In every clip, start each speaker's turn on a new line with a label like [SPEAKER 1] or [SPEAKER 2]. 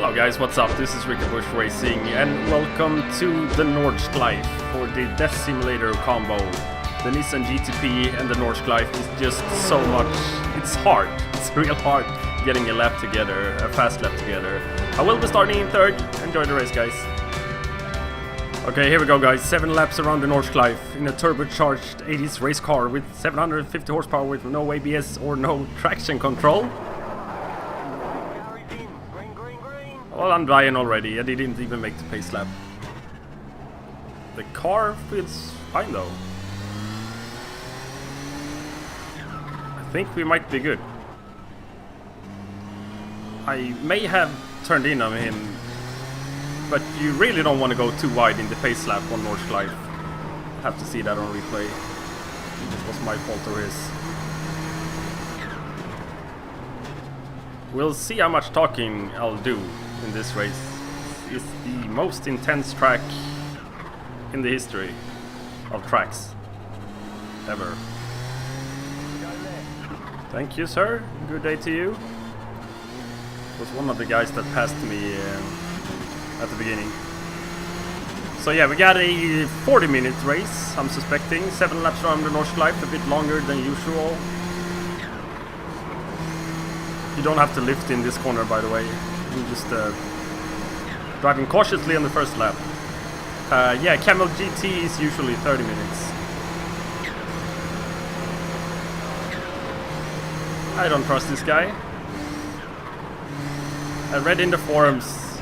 [SPEAKER 1] Hello guys, what's up? This is Ricky Bush Racing and welcome to the Nordschleife for the Death Simulator combo. The Nissan GTP and the Nordschleife is just so much, it's hard, it's real hard getting a lap together, a fast lap together. I will be starting in third, enjoy the race guys. Okay, here we go guys, 7 laps around the Nordschleife in a turbocharged 80s race car with 750 horsepower with no ABS or no traction control. Well, I'm dying already. I didn't even make the pace lap. The car feels fine though. I think we might be good. I may have turned in on him, but you really don't want to go too wide in the pace lap on Nordschleife. Have to see that on replay. It was my fault or his. We'll see how much talking I'll do in this race. It's the most intense track in the history of tracks ever. Thank you, sir. Good day to you. Was one of the guys that passed me at the beginning. So yeah, we got a 40-minute race, I'm suspecting. 7 laps around the Nordschleife, a bit longer than usual. You don't have to lift in this corner, by the way. You just driving cautiously on the first lap. Yeah, Kamel GT is usually 30 minutes. I don't trust this guy. I read in the forums,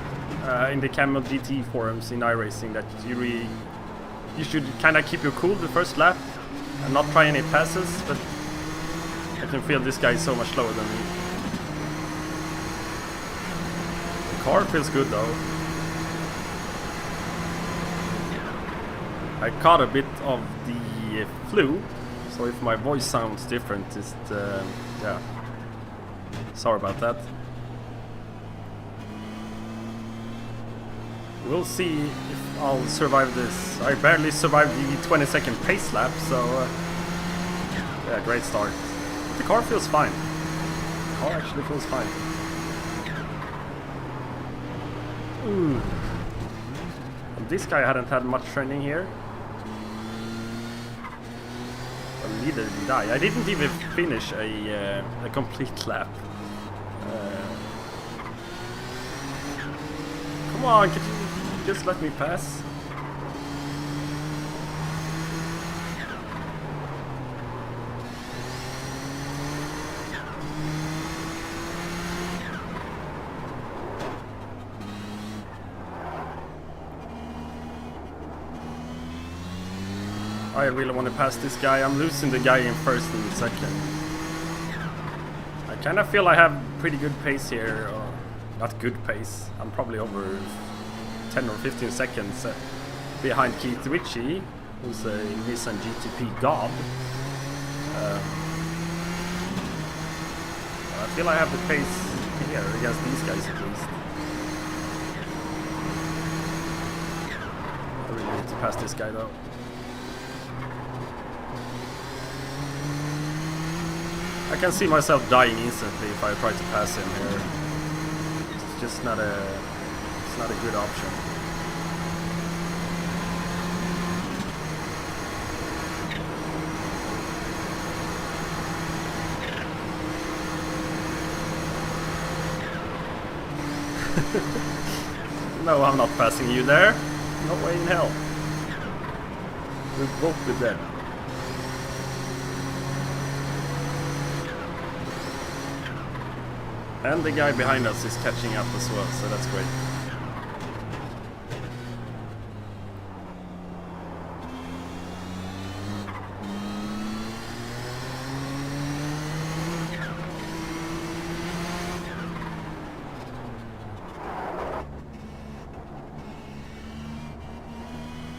[SPEAKER 1] in the Kamel GT forums in iRacing, that you should kind of keep your cool the first lap and not try any passes, but I can feel this guy is so much slower than me. Car feels good though. I caught a bit of the flu, so if my voice sounds different, just yeah, sorry about that. We'll see if I'll survive this. I barely survived the 20-second pace lap, so yeah, great start. The car feels fine. The car actually feels fine. Ooh. This guy hadn't had much training here. Well, neither did I. I didn't even finish a complete lap. Come on, could you just let me pass? I really want to pass this guy. I'm losing the guy in first and second. I kind of feel I have pretty good pace here. Or not good pace. I'm probably over 10 or 15 seconds behind Keith Ritchie, who's a Nissan GTP god. I feel I have the pace here against these guys at least. I really need to pass this guy though. I can see myself dying instantly if I try to pass him here. It's just not a good option. No, I'm not passing you there. No way in hell. We'll both be dead. And the guy behind us is catching up as well, so that's great.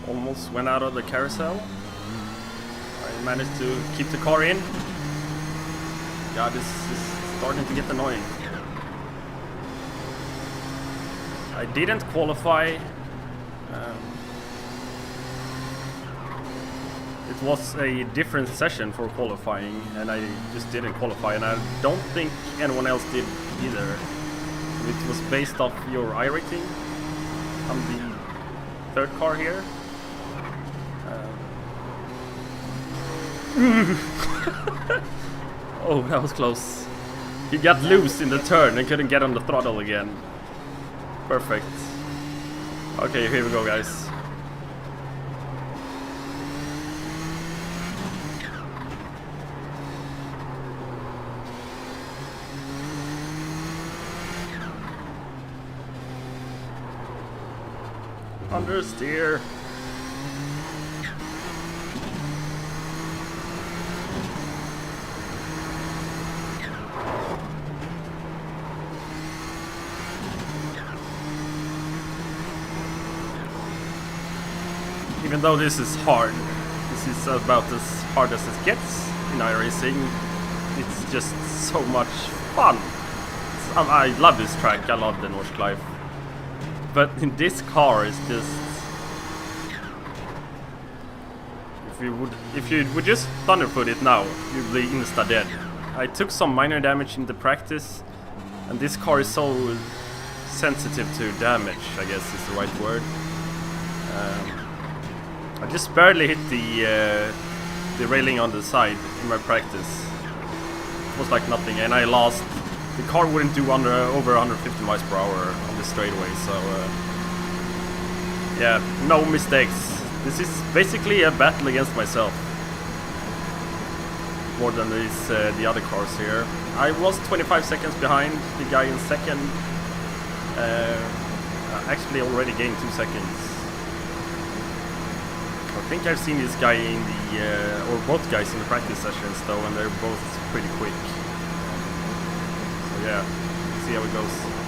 [SPEAKER 1] Almost went out of the carousel. I managed to keep the car in. God, this is starting to get annoying. I didn't qualify. It was a different session for qualifying, and I just didn't qualify, and I don't think anyone else did either. it was based off your iRacing. I'm the third car here. Oh, that was close. He got loose in the turn and couldn't get on the throttle again. Perfect. Okay, here we go, guys. Understeer. Even though this is hard, this is about as hard as it gets in iRacing. It's just so much fun. I love this track, I love the Nordschleife. But in this car, it's just... If you would just thunderfoot it now, you'd be insta dead. I took some minor damage in the practice, and this car is so sensitive to damage, I guess is the right word. I just barely hit the railing on the side in my practice. It was like nothing, and I lost. The car wouldn't do over 150 miles per hour on the straightaway, so yeah, no mistakes. This is basically a battle against myself, more than the other cars here. I was 25 seconds behind the guy in second. Actually already gained 2 seconds. I think I've seen this guy in the, or both guys in the practice sessions though, and they're both pretty quick. So yeah, see how it goes.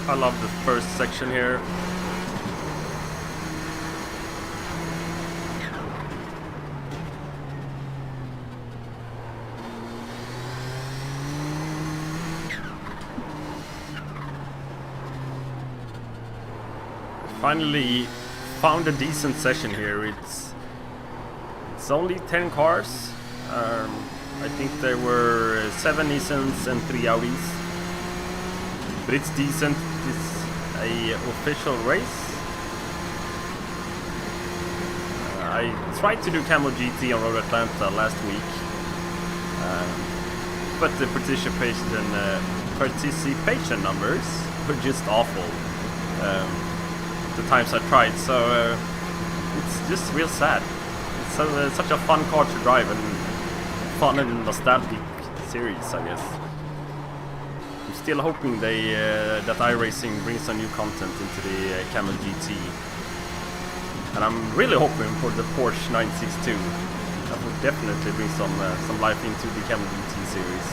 [SPEAKER 1] I love the first section here. Finally found a decent session here. It's only 10 cars. I think there were 7 Nissans and 3 Audis. But it's decent. It's a official race. I tried to do Kamel GT on Road Atlanta last week, but the participation numbers were just awful. The times I tried, so it's just real sad. It's such a fun car to drive and fun and nostalgic series, I guess. I'm still hoping that iRacing brings some new content into the Kamel GT, and I'm really hoping for the Porsche 962. That would definitely bring some life into the Kamel GT series.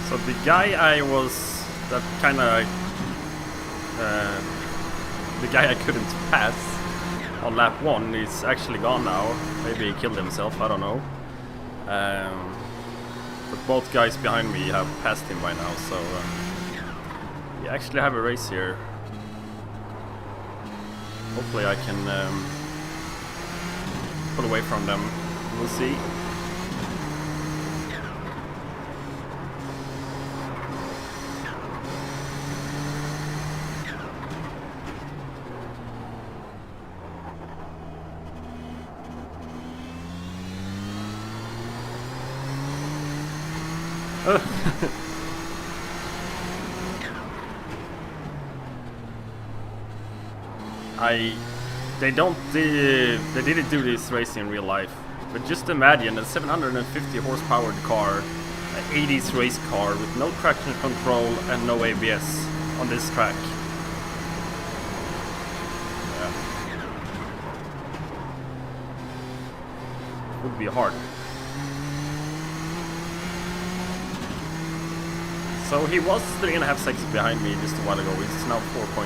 [SPEAKER 1] So the guy the guy I couldn't pass on lap 1 is actually gone now. Maybe he killed himself, I don't know. But both guys behind me have passed him by now, so we actually have a race here. Hopefully I can pull away from them. We'll see. They didn't do this race in real life, but just imagine a 750 horsepower car, an 80s race car with no traction control and no ABS on this track. would be hard. So he was 3.5 seconds behind me just a while ago. He's now 4.8.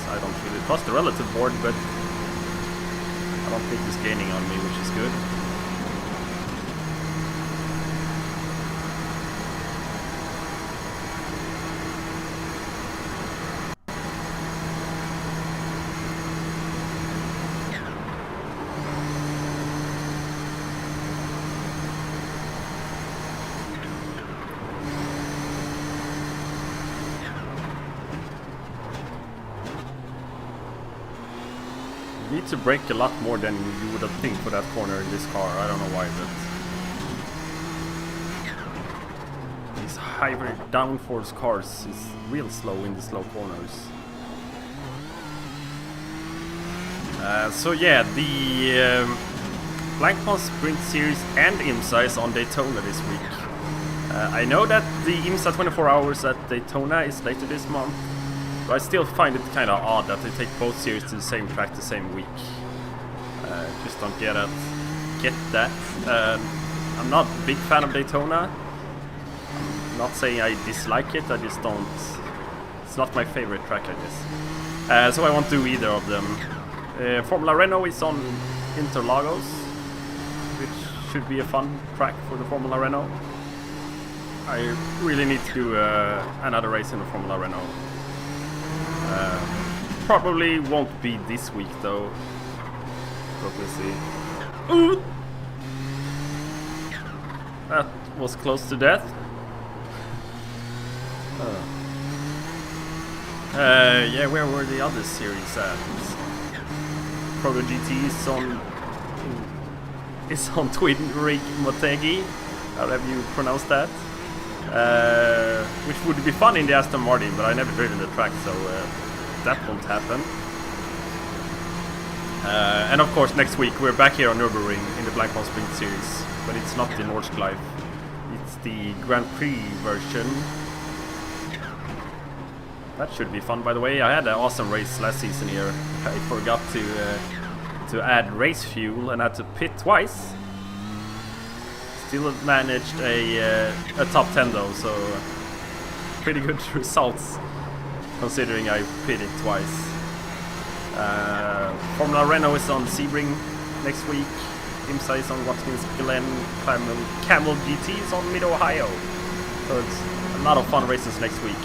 [SPEAKER 1] I don't really trust the relative board, but I don't think he's gaining on me, which is good. Need to brake a lot more than you would have think for that corner in this car. I don't know why, but these hybrid downforce cars is real slow in the slow corners. So yeah, the Blancpain Sprint Series and IMSA is on Daytona this week. I know that the IMSA 24 hours at Daytona is later this month. But I still find it kind of odd that they take both series to the same track the same week. Just don't get that. I'm not a big fan of Daytona. I'm not saying I dislike it, I just don't... It's not my favorite track, I guess. So I won't do either of them. Formula Renault is on Interlagos, which should be a fun track for the Formula Renault. I really need to do another race in the Formula Renault. Probably won't be this week though. But we'll see. Ooh! That was close to death. Yeah, where were the other series at? Proto GT is on Twin Rig Motegi. How have you pronounced that? Which would be fun in the Aston Martin, but I never driven the track, so that won't happen. And of course, next week we're back here on Nürburgring in the Blancpain Sprint Series, but it's not the Nordschleife, it's the Grand Prix version. That should be fun, by the way. I had an awesome race last season here. I forgot to add race fuel and had to pit twice. Still managed a top 10 though, so pretty good results considering I pitted twice. Formula Renault is on Sebring next week. IMSA is on Watkins Glen. Kamel GT is on Mid-Ohio. So it's a lot of fun races next week.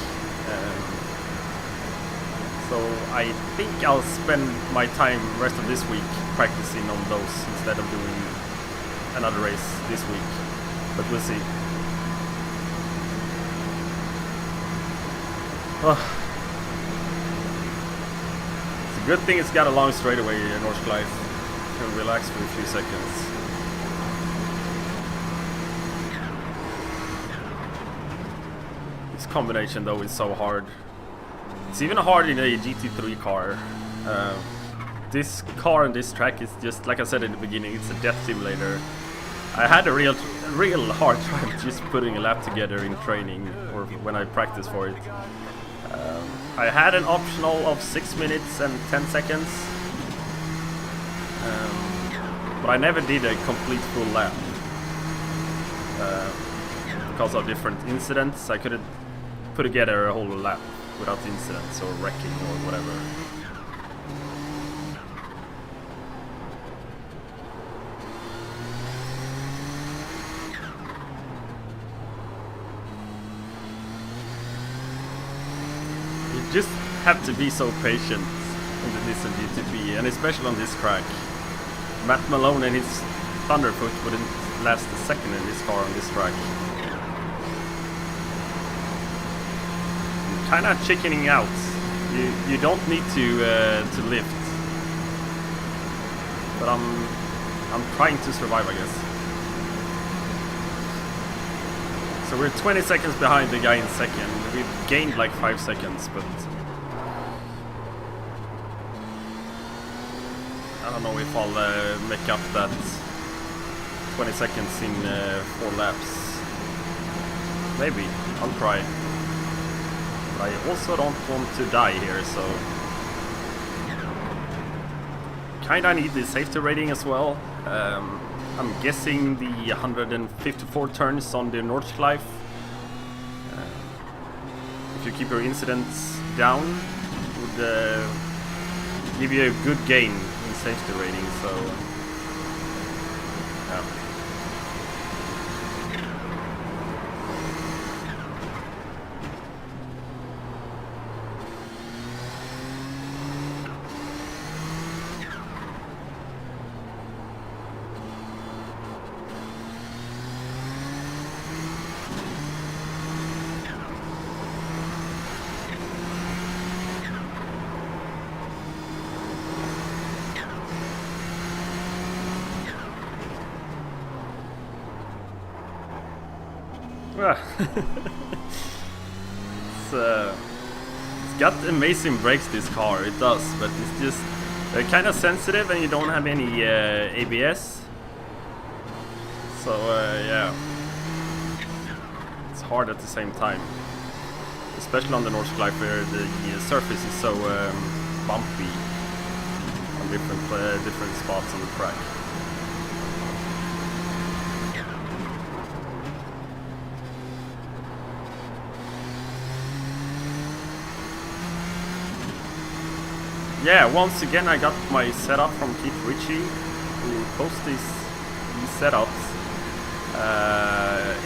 [SPEAKER 1] So I think I'll spend my time rest of this week practicing on those instead of doing another race this week, but we'll see. It's a good thing it's got a long straightaway in Nordschleife. You can relax for a few seconds. This combination though is so hard. It's even hard in a GT3 car. This car and this track is just, like I said in the beginning, it's a death simulator. I had a real hard time just putting a lap together in training or when I practiced for it. I had an optional of 6 minutes and 10 seconds, but I never did a complete full lap because of different incidents. I couldn't put together a whole lap without incidents or wrecking or whatever. Just have to be so patient in the Nissan GTP, and especially on this track. Matt Malone and his Thunderfoot wouldn't last a second in this car on this track. I'm kind of chickening out. You don't need to lift, but I'm trying to survive, I guess. So we're 20 seconds behind the guy in second. We've gained like 5 seconds, but I don't know if I'll make up that 20 seconds in 4 laps. Maybe, I'll try. But I also don't want to die here, so kinda need the safety rating as well. I'm guessing the 154 turns on the Nordschleife. If you keep your incidents down, it would give you a good gain in safety rating. So, yeah. It's got amazing brakes, this car, it does, but it's just kind of sensitive and you don't have any ABS. So yeah, it's hard at the same time, especially on the Nordschleife where the surface is so bumpy on different spots on the track. Yeah, once again I got my setup from Keith Ritchie, who posts these setups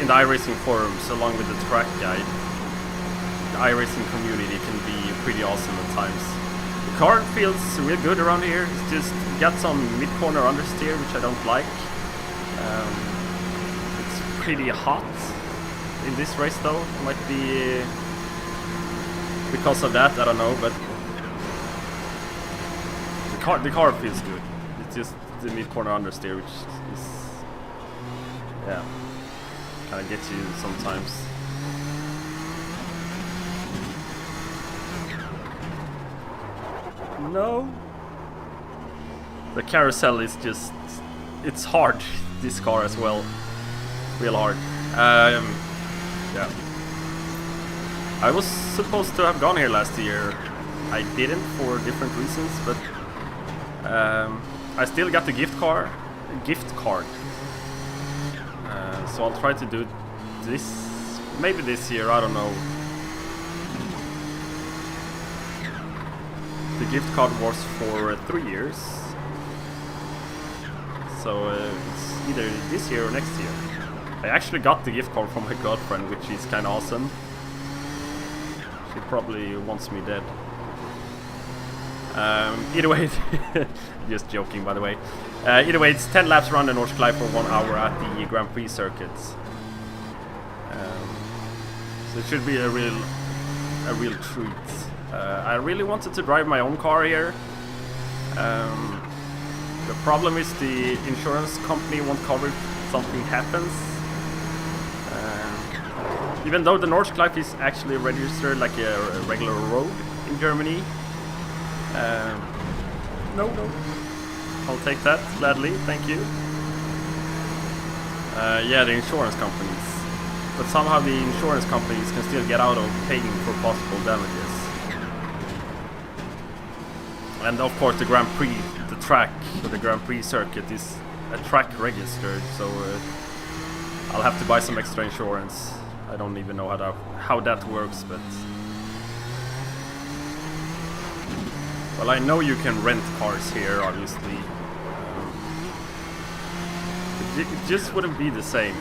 [SPEAKER 1] in the iRacing forums along with the track guide. The iRacing community can be pretty awesome at times. The car feels real good around here. It's just got some mid-corner understeer, which I don't like. It's pretty hot in this race though. Might be because of that, I don't know, but the car feels good. It's just the mid-corner understeer, which is, yeah, kind of gets you sometimes. No. The carousel is just, it's hard, this car as well. Real hard. Yeah. I was supposed to have gone here last year. I didn't for different reasons, but I still got the gift card. So I'll try to do this, maybe this year, I don't know. The gift card was for 3 years. So it's either this year or next year. I actually got the gift card from my girlfriend, which is kind of awesome. She probably wants me dead. Either way, just joking by the way. Either way, it's 10 laps around the Nordschleife for 1 hour at the Grand Prix circuits. So it should be a real treat. I really wanted to drive my own car here. The problem is the insurance company won't cover if something happens. Even though the Nordschleife is actually registered like a regular road in Germany. No. I'll take that gladly, thank you. Yeah, the insurance companies. But somehow the insurance companies can still get out of paying for possible damages. And of course the Grand Prix, the track, or the Grand Prix circuit is a track registered, so I'll have to buy some extra insurance. I don't even know how that works, but... Well, I know you can rent cars here, obviously. It just wouldn't be the same.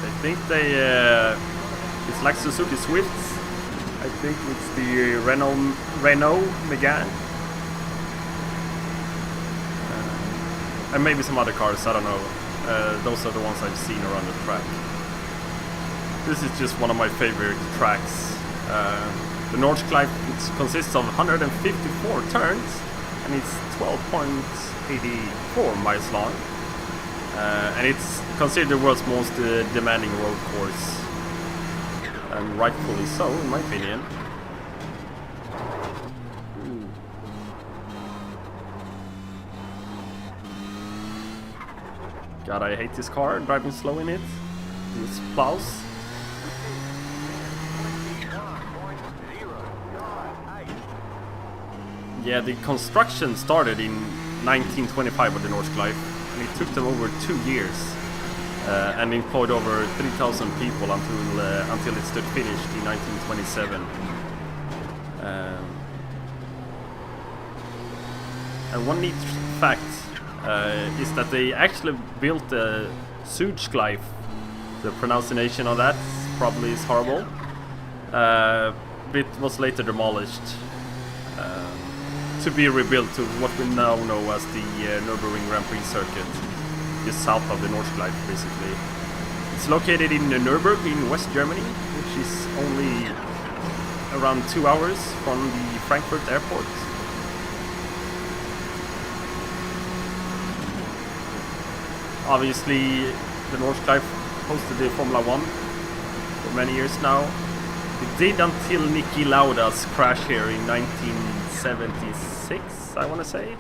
[SPEAKER 1] I think they... it's like Suzuki Swifts. I think it's the Renault Megane. And maybe some other cars, I don't know. Those are the ones I've seen around the track. This is just one of my favorite tracks. The Nordschleife consists of 154 turns and it's 12.84 miles long. And it's considered the world's most demanding road course. And rightfully so, in my opinion. God, I hate this car, driving slow in it. These plows. Yeah, the construction started in 1925 with the Nordschleife, and it took them over 2 years and employed over 3,000 people until it stood finished in 1927. And one neat fact is that they actually built a Nordschleife. The pronunciation of that probably is horrible. It was later demolished to be rebuilt to what we now know as the Nürburgring Grand Prix circuit, just south of the Nordschleife, basically. It's located in Nürburg in West Germany, which is only around 2 hours from the Frankfurt airport. Obviously, the Nordschleife hosted the Formula 1 for many years now. It did until Niki Lauda's crash here in 1976, I want to say.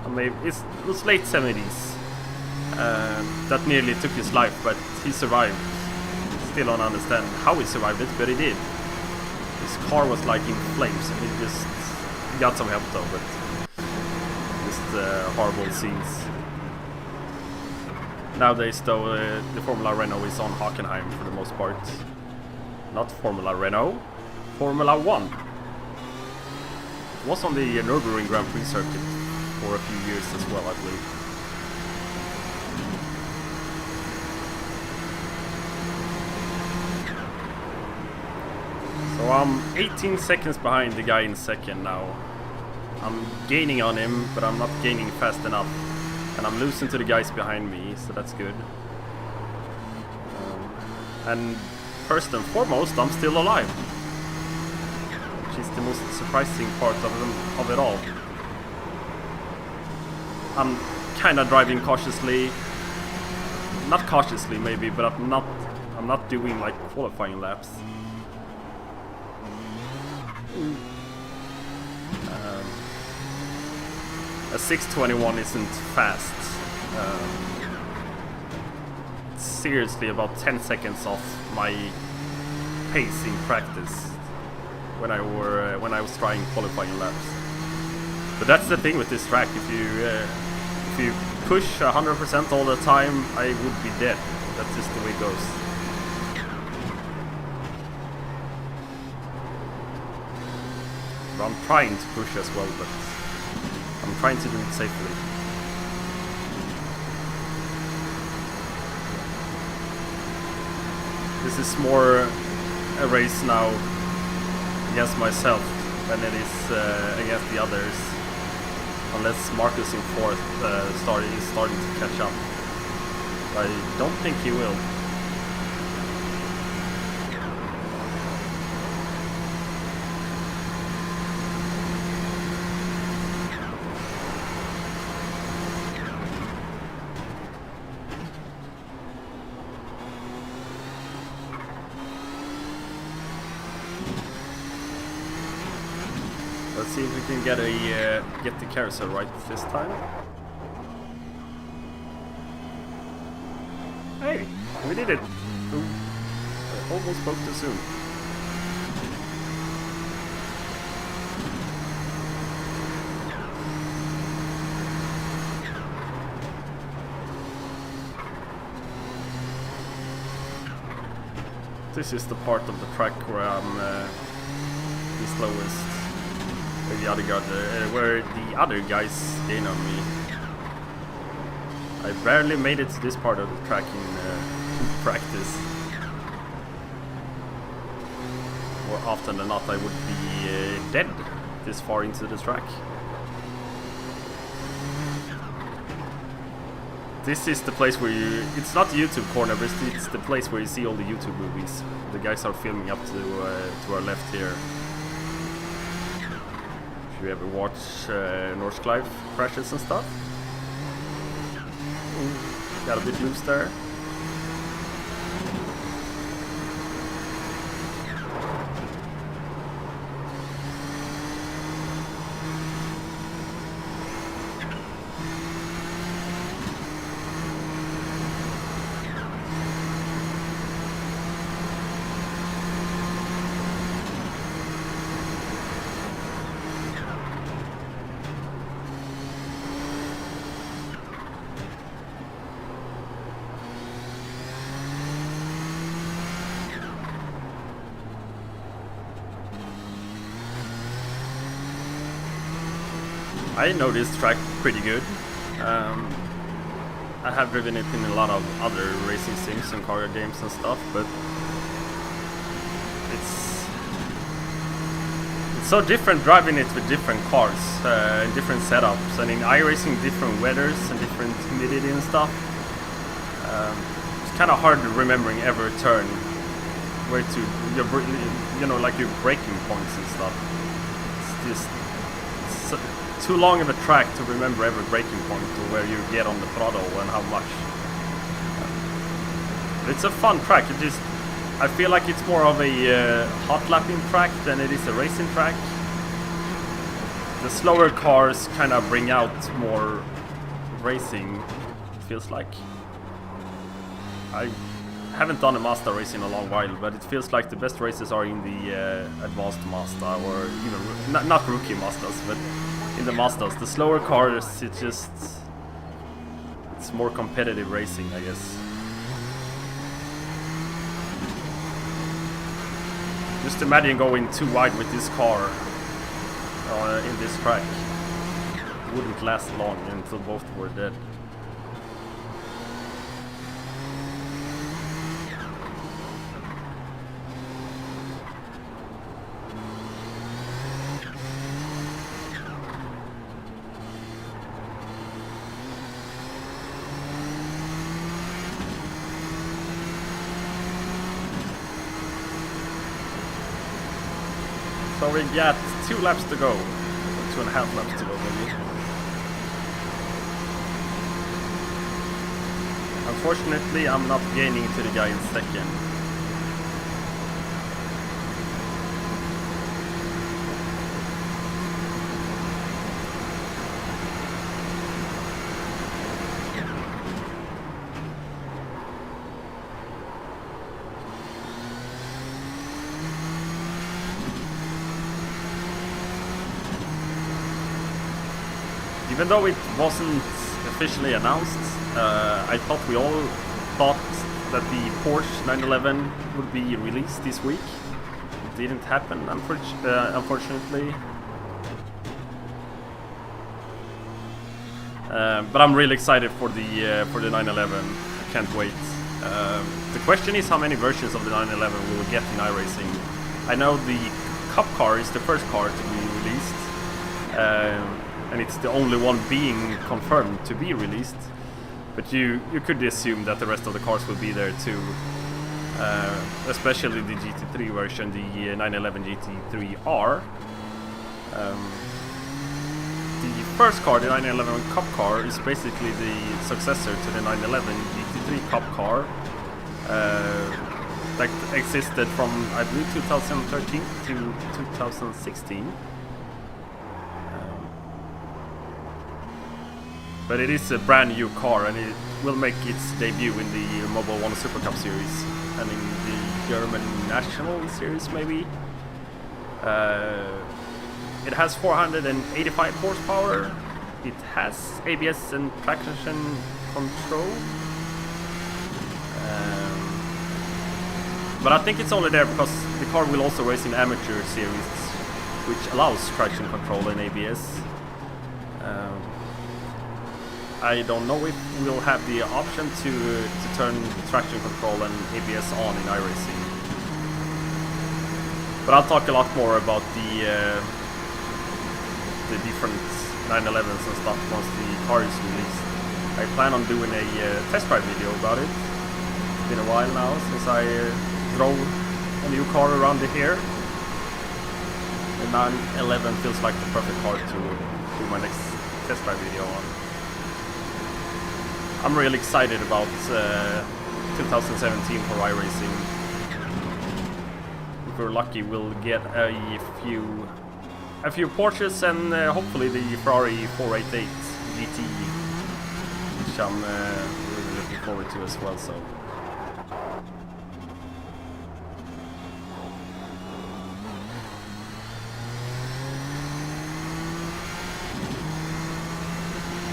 [SPEAKER 1] Or maybe it was late 70s. That nearly took his life, but he survived. Still don't understand how he survived it, but he did. His car was like in flames, and he just got some help though, but just horrible scenes. Nowadays though, the Formula Renault is on Hockenheim for the most part. Not Formula Renault, Formula 1. It was on the Nürburgring Grand Prix circuit for a few years as well, I believe. So I'm 18 seconds behind the guy in second now. I'm gaining on him, but I'm not gaining fast enough. And I'm losing to the guys behind me, so that's good. And first and foremost, I'm still alive, which is the most surprising part of it all. I'm kind of driving cautiously, not cautiously maybe, but I'm not doing like qualifying laps. A 621 isn't fast. Seriously, about 10 seconds off my pace in practice when I was trying qualifying laps. But that's the thing with this track. If you push 100% all the time, I would be dead. That's just the way it goes. But I'm trying to push as well, but I'm trying to do it safely. This is more a race now against myself than it is against the others. Unless Marcus in fourth is starting to catch up. I don't think he will. Let's see if we can get the carousel right this time. Hey, we did it! Ooh, I almost spoke too soon. This is the part of the track where I'm the slowest. Where the other guys gain on me. I barely made it to this part of the track in practice. More often than not, I would be dead this far into the track. This is the place where it's not the YouTube corner, but it's the place where you see all the YouTube movies. The guys are filming up to our left here. If you ever watch Nordscleife crashes and stuff. Ooh, got a bit loose there. I know this track pretty good. I have driven it in a lot of other racing sims and car games and stuff, but it's so different driving it with different cars and different setups, and in iRacing different weathers and different humidity and stuff. It's kind of hard remembering every turn where to your like your braking points and stuff. It's just too long of a track to remember every braking point or where you get on the throttle and how much. It's a fun track. I feel like it's more of a hot lapping track than it is a racing track. The slower cars kind of bring out more racing, it feels like. I haven't done a Mazda race in a long while, but it feels like the best races are in the advanced Mazda, or even not rookie Mazdas, but in the Mazdas. The slower cars, it's more competitive racing, I guess. Just imagine going too wide with this car in this track. It wouldn't last long until both were dead. So we got 2 laps to go, 2.5 laps to go maybe. Unfortunately, I'm not gaining to the guy in second. Even though it wasn't officially announced, I thought we all thought that the Porsche 911 would be released this week. It didn't happen, unfortunately. But I'm really excited for the 911. I can't wait. The question is how many versions of the 911 we will get in iRacing. I know the Cup car is the first car to be released. And it's the only one being confirmed to be released, but you could assume that the rest of the cars will be there too, especially the GT3 version, the 911 GT3R. The first car, the 911 Cup car, is basically the successor to the 911 GT3 Cup car that existed from, I believe, 2013 to 2016. But it is a brand new car, and it will make its debut in the Mobile 1 Super Cup Series and in the German National Series maybe. It has 485 horsepower. It has ABS and traction control. But I think it's only there because the car will also race in Amateur Series, which allows traction control and ABS. I don't know if we'll have the option to turn traction control and ABS on in iRacing. But I'll talk a lot more about the different 911s and stuff once the car is released. I plan on doing a test drive video about it. It's been a while now since I drove a new car around here. The 911 feels like the perfect car to do my next test drive video on. I'm really excited about 2017 for iRacing. If we're lucky, we'll get a few Porsches and hopefully the Ferrari 488 GT, which I'm really looking forward to as well. So.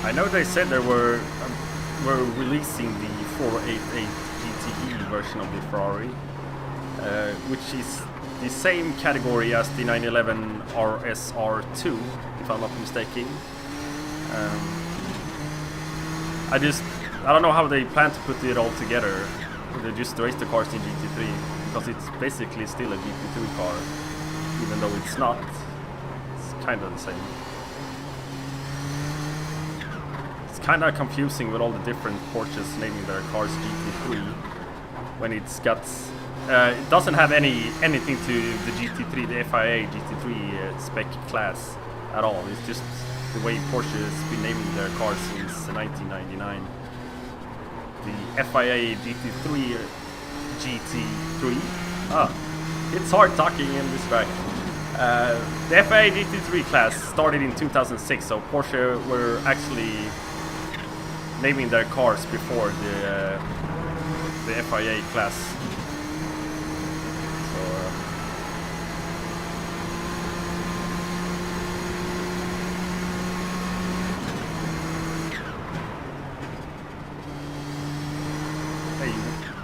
[SPEAKER 1] I know they said they were releasing the 488 GTE version of the Ferrari, which is the same category as the 911 RSR2, if I'm not mistaken. I don't know how they plan to put it all together. They just race the cars in GT3 because it's basically still a GT2 car, even though it's not. It's kind of the same. It's kind of confusing with all the different Porsches naming their cars GT3 when it's got. It doesn't have anything to the GT3, the FIA GT3 spec class at all. It's just the way Porsche has been naming their cars since 1999. The FIA GT3 GT3. It's hard talking in this track. The FIA GT3 class started in 2006, so Porsche were actually naming their cars before the FIA class.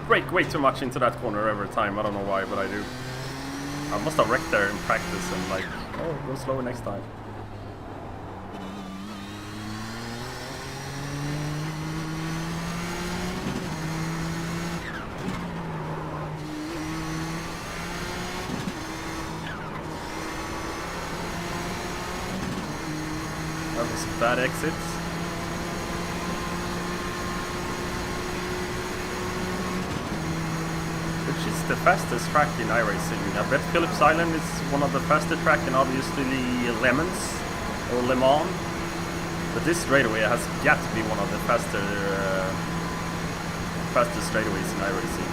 [SPEAKER 1] Brake way too much into that corner every time. I don't know why, but I do. I must have wrecked there in practice and like, oh, go slower next time. That was a bad exit. Which is the fastest track in iRacing. I bet Phillips Island is one of the fastest track, and obviously Le Mans or Le Mans. But this straightaway has got to be one of the fastest straightaways in iRacing.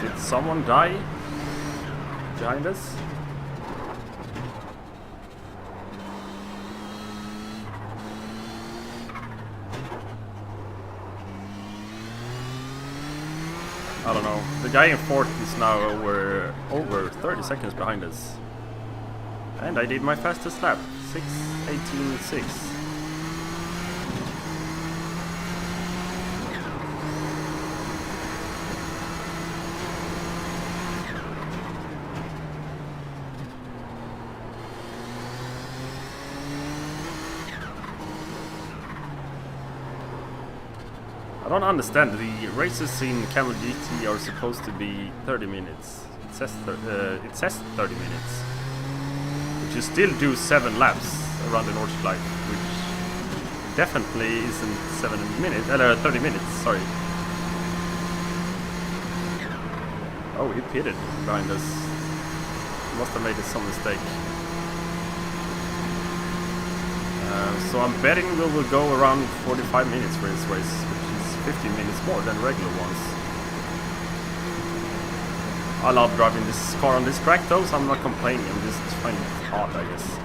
[SPEAKER 1] Did someone die behind us? I don't know. The guy in fourth is now over 30 seconds behind us. And I did my fastest lap. 6:18.6. I don't understand. The races in Kamel GT are supposed to be 30 minutes. It says 30 minutes. But you still do 7 laps around the Nordschleife, which definitely isn't 30 minutes. Sorry. Oh, he pitted behind us. Must have made some mistake. So I'm betting we will go around 45 minutes for this race. 15 minutes more than regular ones. I love driving this car on this track though, so I'm not complaining, I'm just finding it hard, I guess.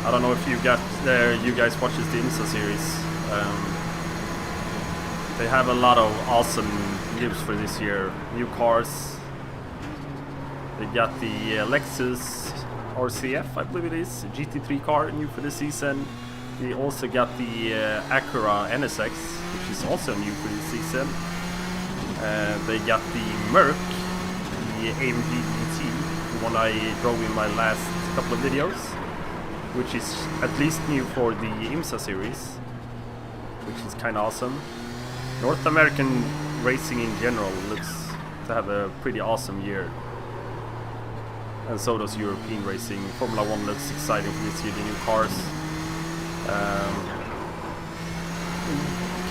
[SPEAKER 1] I don't know if you guys watches the IMSA series. They have a lot of awesome news for this year. New cars. They got the Lexus RCF, I believe it is, GT3 car, new for the season. They also got the Acura NSX, which is also new for the season. They got the Merc, the AMG GT, the one I drove in my last couple of videos, which is at least new for the IMSA series, which is kind of awesome. North American racing in general looks to have a pretty awesome year. And so does European racing. Formula 1 looks exciting for this year, the new cars.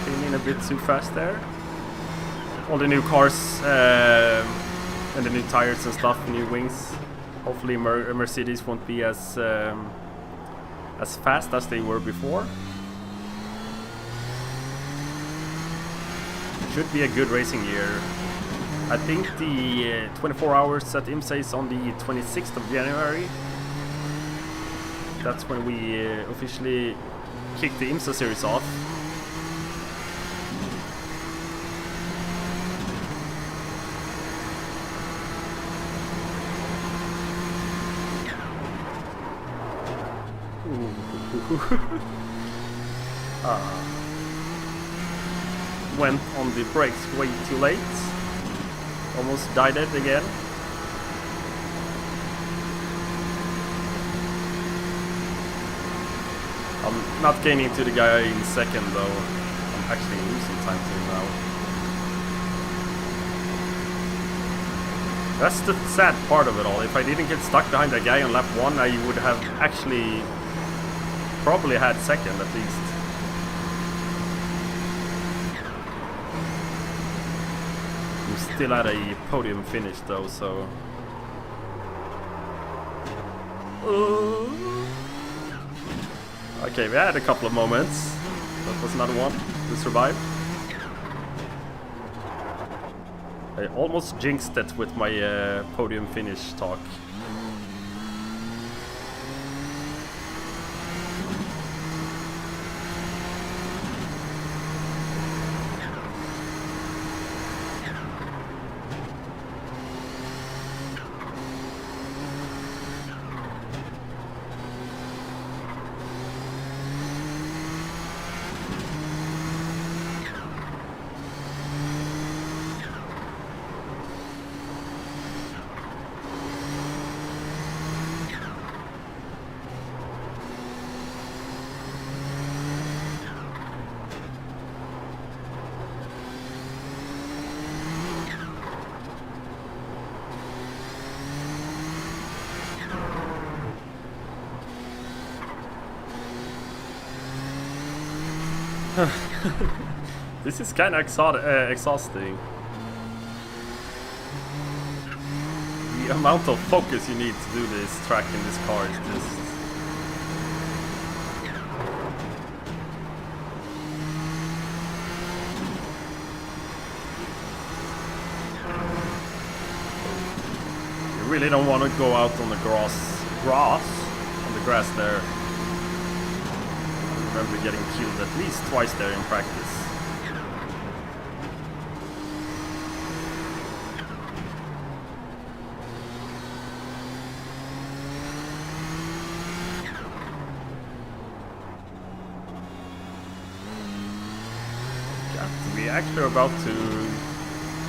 [SPEAKER 1] Came in a bit too fast there. All the new cars and the new tires and stuff, new wings. Hopefully Mercedes won't be as fast as they were before. Should be a good racing year. I think the 24 hours at IMSA is on the 26th of January. That's when we officially kick the IMSA series off. Went on the brakes way too late. Almost died it again. I'm not gaining to the guy in second though. I'm actually losing time to him now. That's the sad part of it all. If I didn't get stuck behind that guy on lap 1, I would have actually probably had second at least. I'm still at a podium finish though, so... Okay, we had a couple of moments. That was another one to survive. I almost jinxed it with my podium finish talk. This is kind of exhausting. The amount of focus you need to do this track in this car is just... You really don't want to go out on the grass there. I remember getting killed at least twice there in practice. We actually are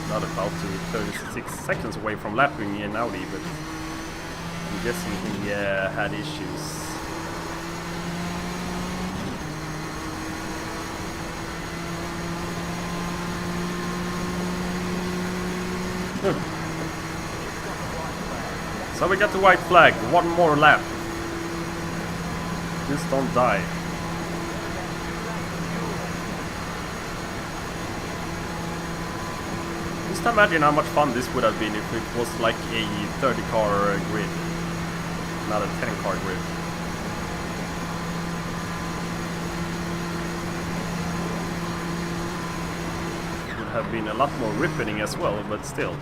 [SPEAKER 1] not about to, 36 seconds away from lapping in Audi, but I'm guessing he had issues. So we got the white flag, one more lap. Just don't die. Just imagine how much fun this would have been if it was like a 30 car grid, not a 10 car grid. It would have been a lot more ripping as well, but still.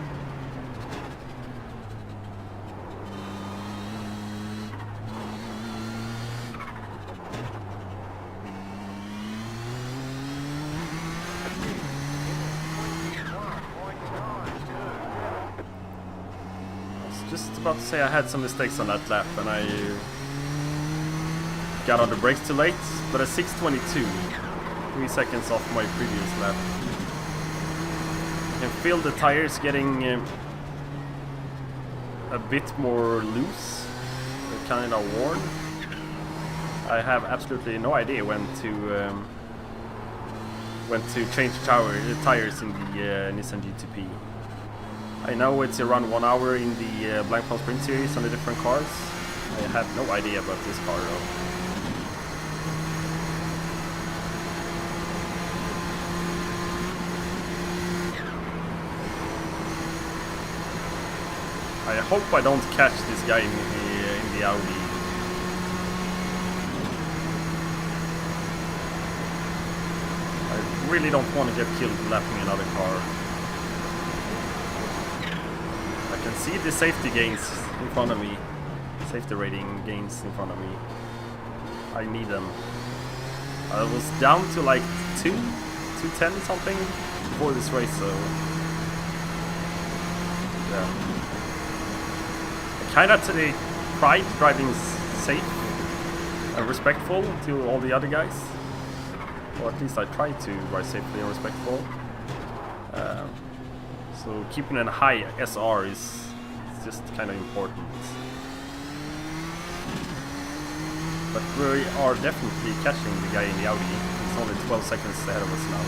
[SPEAKER 1] Just about to say I had some mistakes on that lap and I got on the brakes too late, but at 6:22, 3 seconds off my previous lap. I can feel the tires getting a bit more loose, they're kind of worn. I have absolutely no idea when to change tires in the Nissan GTP. I know it's around 1 hour in the Blank Palm Sprint series on the different cars. I have no idea about this car though. I hope I don't catch this guy in the Audi. I really don't want to get killed lapping another car. I can see the safety gains in front of me. Safety rating gains in front of me. I need them. I was down to like 210 something before this race, so yeah. I kinda tried driving safe and respectful to all the other guys. Or at least I try to ride safely and respectful. So keeping a high SR is just kind of important. But we are definitely catching the guy in the Audi. He's only 12 seconds ahead of us now.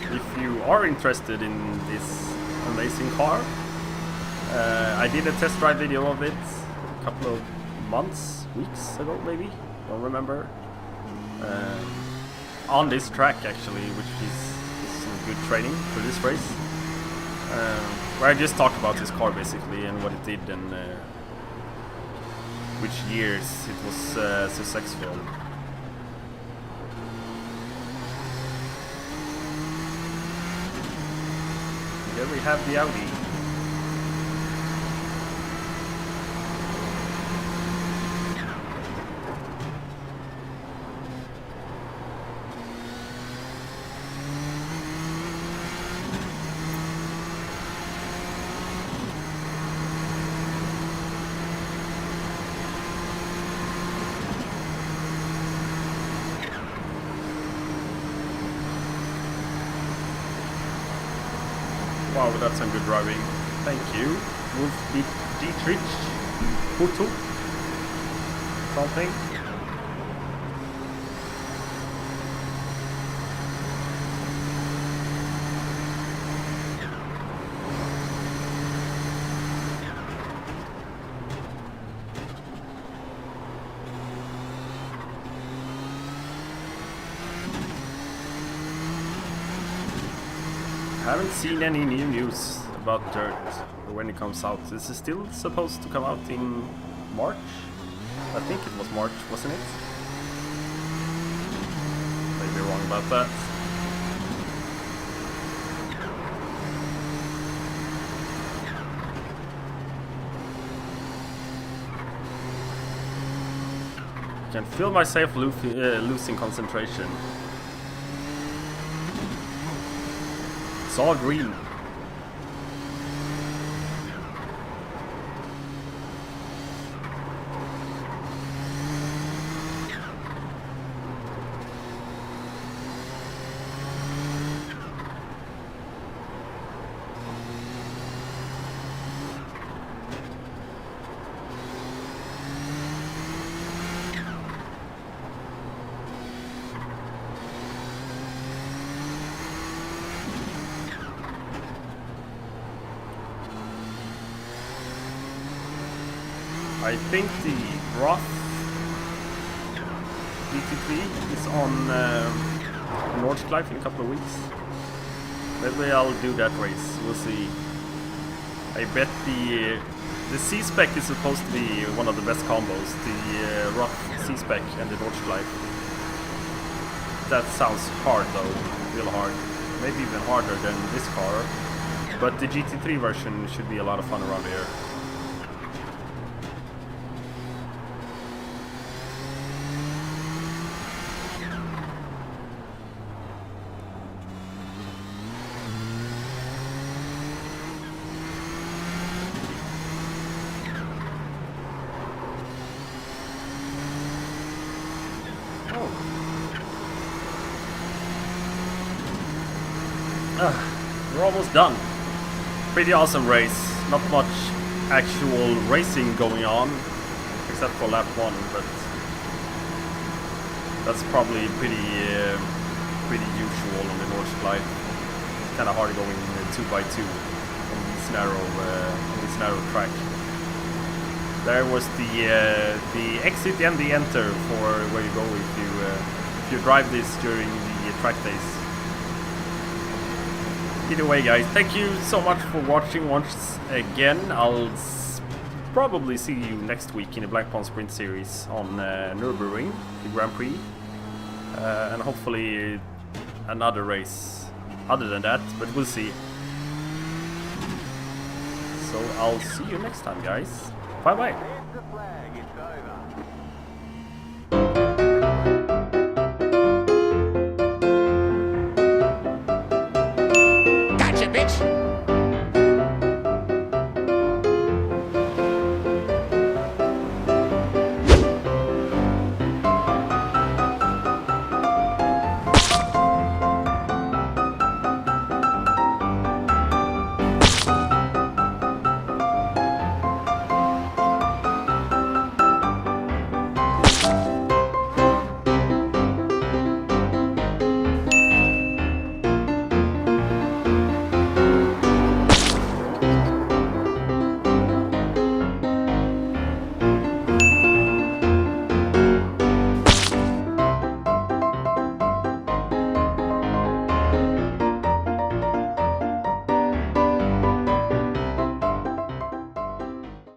[SPEAKER 1] If you are interested in this amazing car, I did a test drive video of it a couple of months, weeks ago maybe, don't remember, on this track actually, which is some good training for this race, where I just talked about this car basically and what it did and which years it was successful. Here we have the Audi. Wow, that's some good driving. Thank you. Wolf Dietrich. Puto. Something. I haven't seen any new news about Dirt or when it comes out. This is still supposed to come out in March? I think it was March, wasn't it? Maybe wrong about that. I can feel myself losing concentration. It's all green. I think the Roth GT3 is on Nordschleife in a couple of weeks. Maybe I'll do that race, we'll see. I bet the C-Spec is supposed to be one of the best combos, the Roth C-Spec and the Nordschleife. That sounds hard though, real hard. Maybe even harder than this car. But the GT3 version should be a lot of fun around here. We're almost done. Pretty awesome race. Not much actual racing going on, except for lap 1, but that's probably pretty usual on the Nordschleife. It's kind of hard going 2x2 on this narrow track. There was the exit and the enter for where you go if you drive this during the track days. Either way, guys, thank you so much for watching once again. I'll probably see you next week in the Black Pond Sprint Series on Nürburgring, the Grand Prix, and hopefully another race other than that, but we'll see. So I'll see you next time, guys. Bye bye.